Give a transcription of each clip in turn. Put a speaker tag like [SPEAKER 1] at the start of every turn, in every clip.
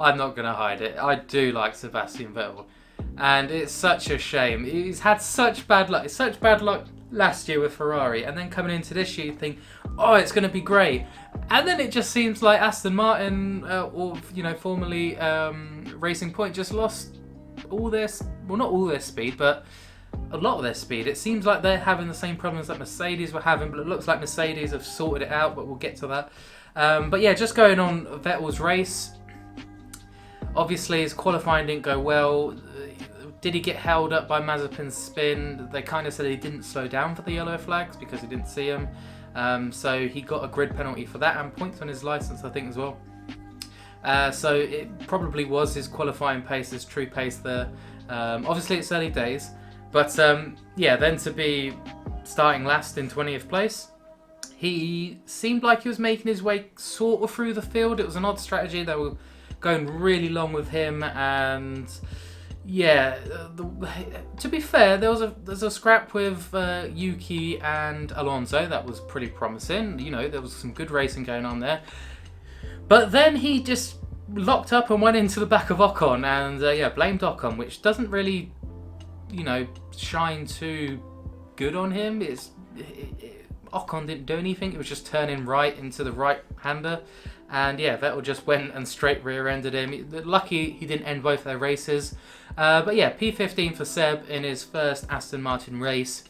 [SPEAKER 1] I'm not going to hide it. I do like Sebastian Vettel. And it's such a shame. He's had such bad luck last year with Ferrari. And then coming into this year, you think, oh, it's going to be great. And then it just seems like Aston Martin, formerly Racing Point, just lost all their, well, not all their speed, but a lot of their speed. It seems like they're having the same problems that Mercedes were having, but it looks like Mercedes have sorted it out, but we'll get to that. But yeah, just going on Vettel's race. Obviously, his qualifying didn't go well. Did he get held up by Mazepin's spin? They kind of said he didn't slow down for the yellow flags because he didn't see them. So he got a grid penalty for that and points on his license, I think, as well. So it probably was his qualifying pace, his true pace there. Obviously, it's early days. But then to be starting last in 20th place, he seemed like he was making his way sort of through the field. It was an odd strategy. They were going really long with him, and to be fair, there's a scrap with Yuki and Alonso that was pretty promising. You know, there was some good racing going on there. But then he just locked up and went into the back of Ocon, and blamed Ocon, which doesn't really, shine too good on him. Ocon didn't do anything. It was just turning right into the right-hander. And Vettel just went and straight rear-ended him. Lucky he didn't end both their races. P15 for Seb in his first Aston Martin race.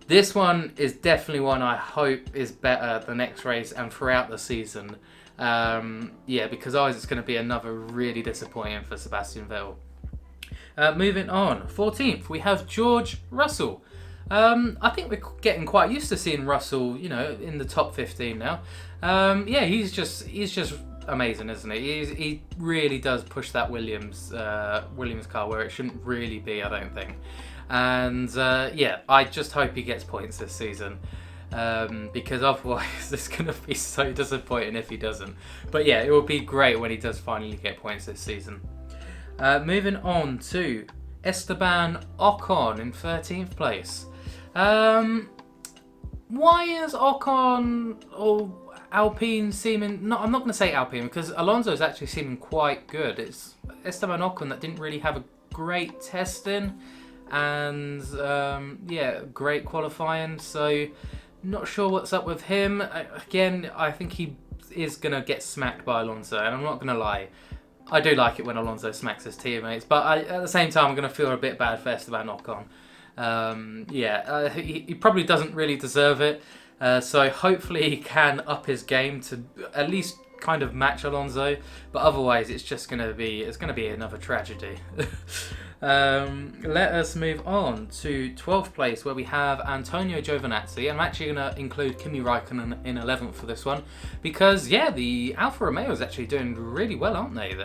[SPEAKER 1] This one is definitely one I hope is better the next race and throughout the season. Because otherwise it's going to be another really disappointing for Sebastian Vettel. Moving on, 14th, we have George Russell. I think we're getting quite used to seeing Russell, in the top 15 now. He's just amazing, isn't he? He really does push that Williams car where it shouldn't really be, I don't think. And I just hope he gets points this season. Because otherwise it's going to be so disappointing if he doesn't. But it will be great when he does finally get points this season. Moving on to Esteban Ocon in 13th place. Why is Ocon or Alpine seeming... No, I'm not going to say Alpine because Alonso is actually seeming quite good. It's Esteban Ocon that didn't really have a great testing and great qualifying. So not sure what's up with him. Again, I think he is going to get smacked by Alonso, and I'm not going to lie. I do like it when Alonso smacks his teammates, but at the same time, I'm going to feel a bit bad for Esteban Ocon. He probably doesn't really deserve it, so hopefully he can up his game to at least kind of match Alonso, but otherwise it's just going to be another tragedy. Let us move on to 12th place where we have Antonio Giovinazzi. I'm actually going to include Kimi Raikkonen in 11th for this one because the Alfa Romeo is actually doing really well, aren't they?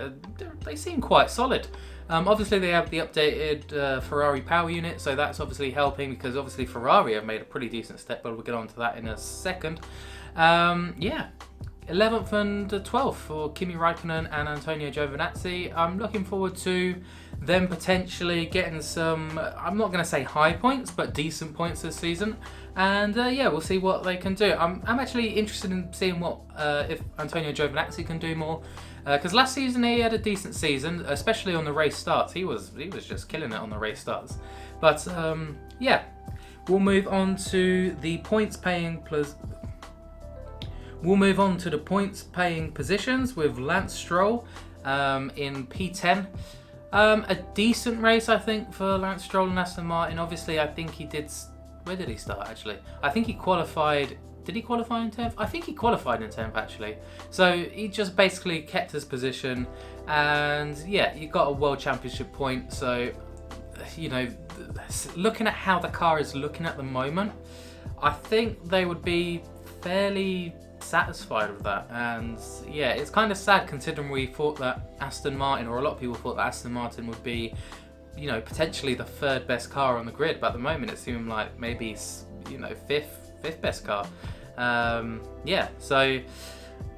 [SPEAKER 1] They seem quite solid. Obviously they have the updated Ferrari power unit, so that's obviously helping because obviously Ferrari have made a pretty decent step, but we'll get on to that in a second. 11th and 12th for Kimi Raikkonen and Antonio Giovinazzi. I'm looking forward to them potentially getting some, I'm not going to say high points, but decent points this season. And we'll see what they can do. I'm actually interested in seeing what if Antonio Giovinazzi can do more. Because last season he had a decent season, especially on the race starts. He was just killing it on the race starts. But we'll move on to the points paying positions with Lance Stroll in P10. A decent race, I think, for Lance Stroll and Aston Martin. Obviously, I think he did... Where did he start, actually? I think he qualified... Did he qualify in 10th? I think he qualified in 10th, actually. So he just basically kept his position. And, he got a World Championship point. So, looking at how the car is looking at the moment, I think they would be fairly satisfied with that. And it's kind of sad considering we thought that Aston Martin, or a lot of people thought that Aston Martin would be, potentially the third best car on the grid, but at the moment it seemed like maybe fifth best car. So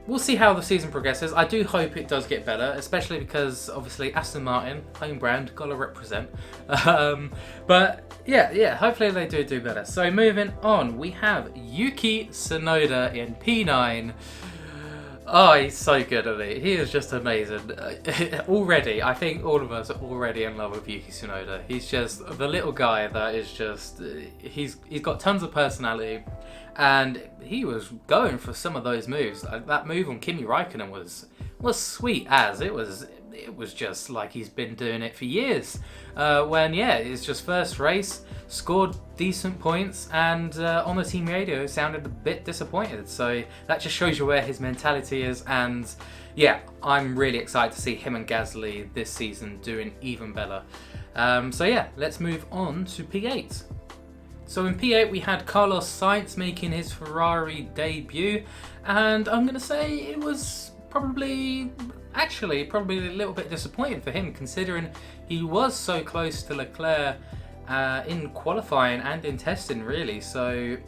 [SPEAKER 1] we'll see how the season progresses. I do hope it does get better, especially because obviously Aston Martin, home brand, gotta represent. But hopefully they do better. So moving on, we have Yuki Sonoda in P9. Oh, he's so good at it. He is just amazing. Already, I think all of us are already in love with Yuki Sonoda. He's just the little guy that is just... he's got tons of personality, and he was going for some of those moves. That move on Kimi Raikkonen was sweet as. It was just like he's been doing it for years. It's just first race, scored decent points, and on the team radio sounded a bit disappointed. So that just shows you where his mentality is. And yeah, I'm really excited to see him and Gasly this season doing even better. Let's move on to P8. So in P8 we had Carlos Sainz making his Ferrari debut, and I'm going to say it was probably a little bit disappointing for him, considering he was so close to Leclerc in qualifying and in testing, really. So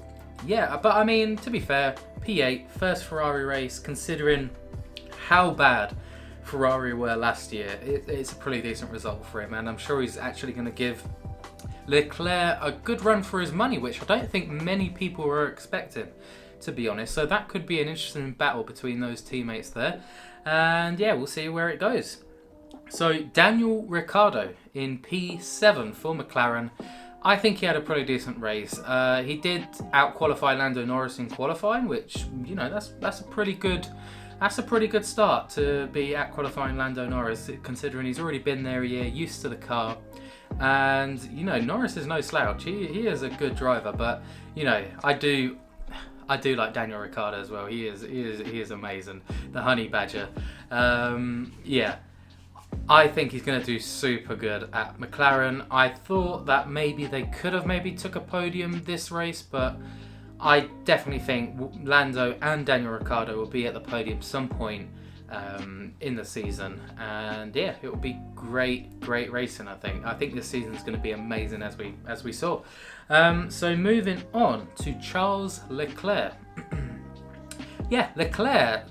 [SPEAKER 1] yeah, but I mean, to be fair, P8, first Ferrari race, considering how bad Ferrari were last year, it's a pretty decent result for him, and I'm sure he's actually going to give Leclerc a good run for his money, which I don't think many people were expecting, to be honest. So that could be an interesting battle between those teammates there. And yeah, we'll see where it goes. So Daniel Ricciardo in P7 for McLaren. I think he had a pretty decent race. He did out-qualify Lando Norris in qualifying, which, you know, that's a pretty good start to be out-qualifying Lando Norris, considering he's already been there a year, used to the car. And, you know, Norris is no slouch. He is a good driver, but, you know, I do like Daniel Ricciardo as well. He is amazing. The honey badger. I think he's going to do super good at McLaren. I thought that maybe they could have took a podium this race, but I definitely think Lando and Daniel Ricciardo will be at the podium some point in the season. And yeah, it will be great racing. I think this season is going to be amazing, as we saw. So moving on to Charles Leclerc. Yeah, Leclerc,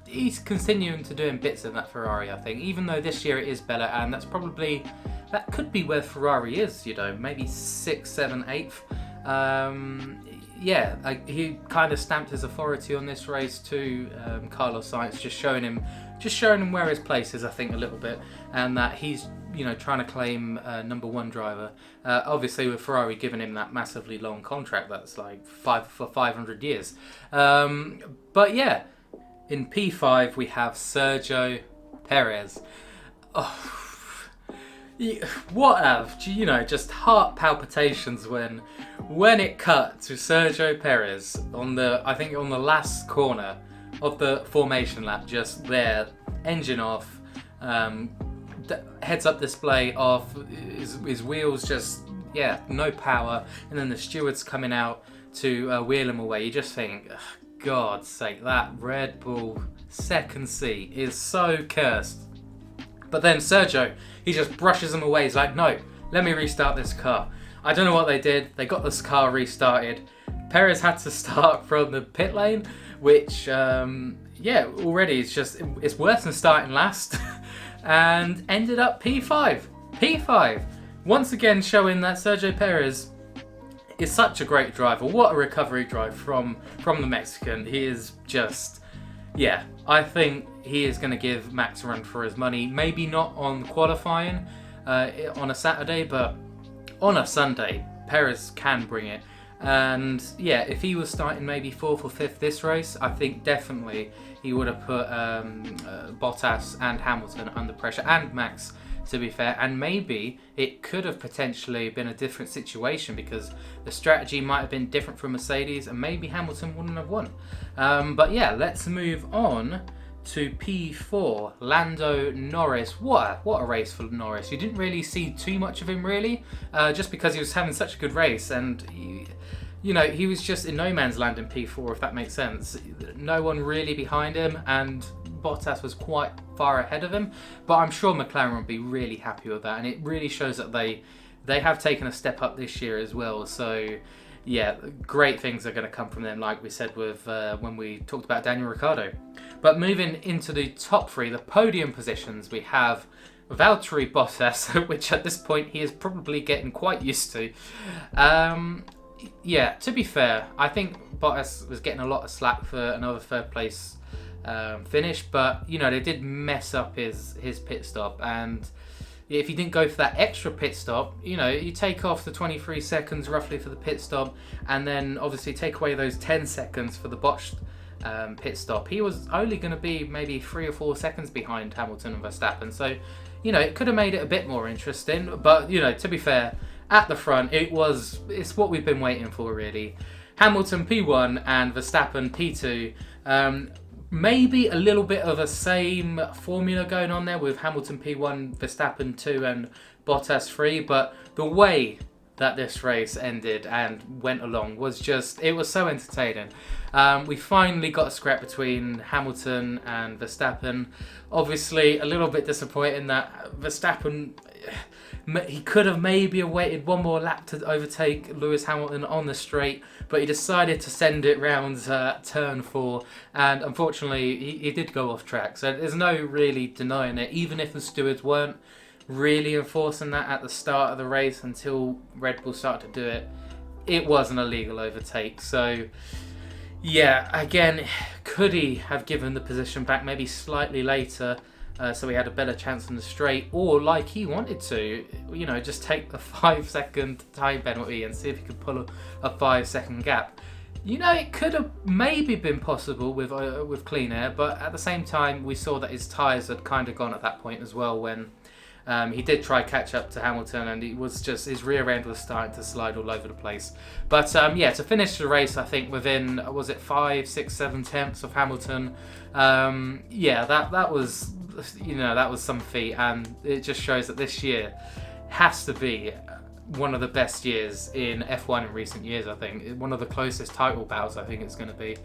[SPEAKER 1] he's continuing to doing bits in that Ferrari, I think, even though this year it is better, and that could be where Ferrari is, you know, maybe 6th, 7th, 8th. He kind of stamped his authority on this race too, Carlos Sainz, just showing him where his place is, I think, a little bit, and that he's, you know, trying to claim number one driver. Obviously, with Ferrari giving him that massively long contract, that's like for 500 years. But yeah, in P5 we have Sergio Perez. Oh, just heart palpitations when it cut to Sergio Perez on the last corner of the formation lap, just there, engine off, heads-up display off, his wheels just, no power, and then the stewards coming out to wheel him away. You just think, God's sake, that Red Bull second seat is so cursed. But then Sergio, he just brushes them away. He's like, no, let me restart this car. I don't know what they did. They got this car restarted. Perez had to start from the pit lane, which, already it's worse than starting last. And ended up P5. P5. Once again showing that Sergio Perez is such a great driver. What a recovery drive from the Mexican. He is just, I think he is going to give Max a run for his money. Maybe not on qualifying on a Saturday, but on a Sunday, Perez can bring it. And yeah, if he was starting maybe 4th or 5th this race, I think definitely he would have put Bottas and Hamilton under pressure, and Max, to be fair. And maybe it could have potentially been a different situation, because the strategy might have been different from Mercedes, and maybe Hamilton wouldn't have won. But yeah, let's move on to P4, Lando Norris. What a race for Norris. You didn't really see too much of him, really, just because he was having such a good race, and he was just in no man's land in P4, if that makes sense. No one really behind him, and Bottas was quite far ahead of him, but I'm sure McLaren will be really happy with that, and it really shows that they have taken a step up this year as well. So yeah, great things are going to come from them, like we said with when we talked about Daniel Ricciardo. But moving into the top three, the podium positions, we have Valtteri Bottas, which at this point he is probably getting quite used to. To be fair, I think Bottas was getting a lot of slack for another third place finish, but you know, they did mess up his pit stop, and if he didn't go for that extra pit stop, you know, you take off the 23 seconds roughly for the pit stop, and then obviously take away those 10 seconds for the botched pit stop, he was only going to be maybe 3 or 4 seconds behind Hamilton and Verstappen. So, you know, it could have made it a bit more interesting, but you know, to be fair, at the front, it's what we've been waiting for, really. Hamilton P1 and Verstappen P2. Maybe a little bit of a same formula going on there with Hamilton P1, Verstappen 2 and Bottas 3, but the way that this race ended and went along was just, it was so entertaining. We finally got a scrap between Hamilton and Verstappen. Obviously, a little bit disappointing that Verstappen, he could have maybe waited one more lap to overtake Lewis Hamilton on the straight, but he decided to send it round turn 4, and unfortunately he did go off track. So there's no really denying it, even if the stewards weren't really enforcing that at the start of the race until Red Bull started to do it. It was an illegal overtake. So yeah, again, could he have given the position back maybe slightly later, so he had a better chance on the straight, or like he wanted to, you know, just take the 5-second time penalty and see if he could pull a 5-second gap. You know, it could have maybe been possible with clean air, but at the same time, we saw that his tyres had kind of gone at that point as well when he did try catch up to Hamilton, and it was just, his rear end was starting to slide all over the place. But yeah, to finish the race, I think within, was it 5, 6, 7 tenths of Hamilton? Yeah, that was, you know, that was some feat, and it just shows that this year has to be one of the best years in F1 in recent years. I think one of the closest title battles I think it's going to be,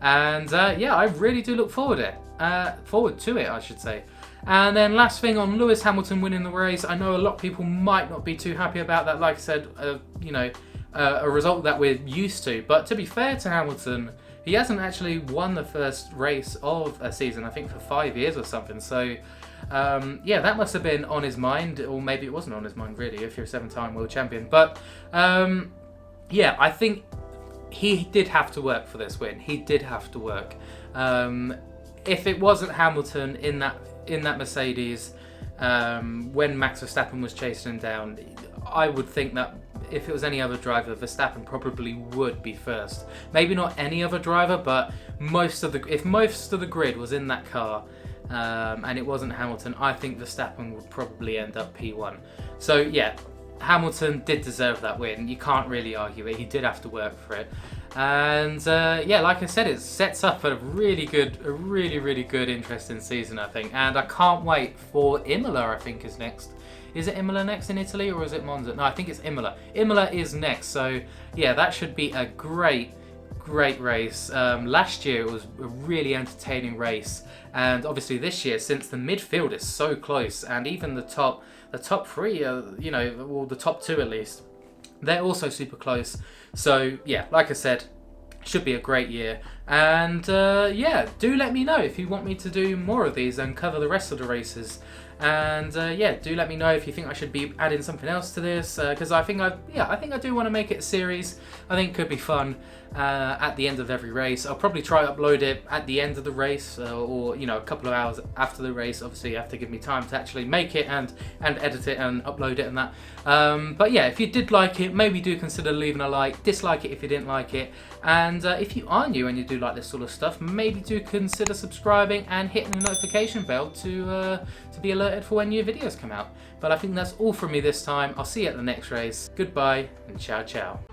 [SPEAKER 1] and yeah, I really do look forward to it, I should say. And then last thing on Lewis Hamilton winning the race, I know a lot of people might not be too happy about that. Like I said, you know, a result that we're used to. But to be fair to Hamilton, he hasn't actually won the first race of a season, I think, for 5 years or something. So yeah, that must have been on his mind, or maybe it wasn't on his mind really if you're a 7-time world champion. But yeah, I think he did have to work for this win. He did have to work. If it wasn't Hamilton in that Mercedes, when Max Verstappen was chasing him down, I would think that if it was any other driver, Verstappen probably would be first. Maybe not any other driver, but if most of the grid was in that car, and it wasn't Hamilton, I think Verstappen would probably end up P1. So yeah, Hamilton did deserve that win. You can't really argue it. He did have to work for it. And yeah, like I said, it sets up a really good, interesting season, I think. And I can't wait for Imola, I think, is next. Is it Imola next in Italy, or is it Monza? No, I think it's Imola. Imola is next. So yeah, that should be a great race. Last year it was a really entertaining race, and obviously this year, since the midfield is so close, and even the top 3, you know, or the top 2 at least, they're also super close. So yeah, like I said, should be a great year. And yeah, do let me know if you want me to do more of these and cover the rest of the races. And yeah, do let me know if you think I should be adding something else to this, because I think I do want to make it a series. I think it could be fun at the end of every race. I'll probably try to upload it at the end of the race, or you know, a couple of hours after the race. Obviously you have to give me time to actually make it and edit it and upload it and that. But yeah, if you did like it, maybe do consider leaving a like. Dislike it if you didn't like it. And if you are new and you do like this sort of stuff, maybe do consider subscribing and hitting the notification bell to be alerted for when new videos come out. But I think that's all from me this time. I'll see you at the next race. Goodbye and ciao ciao.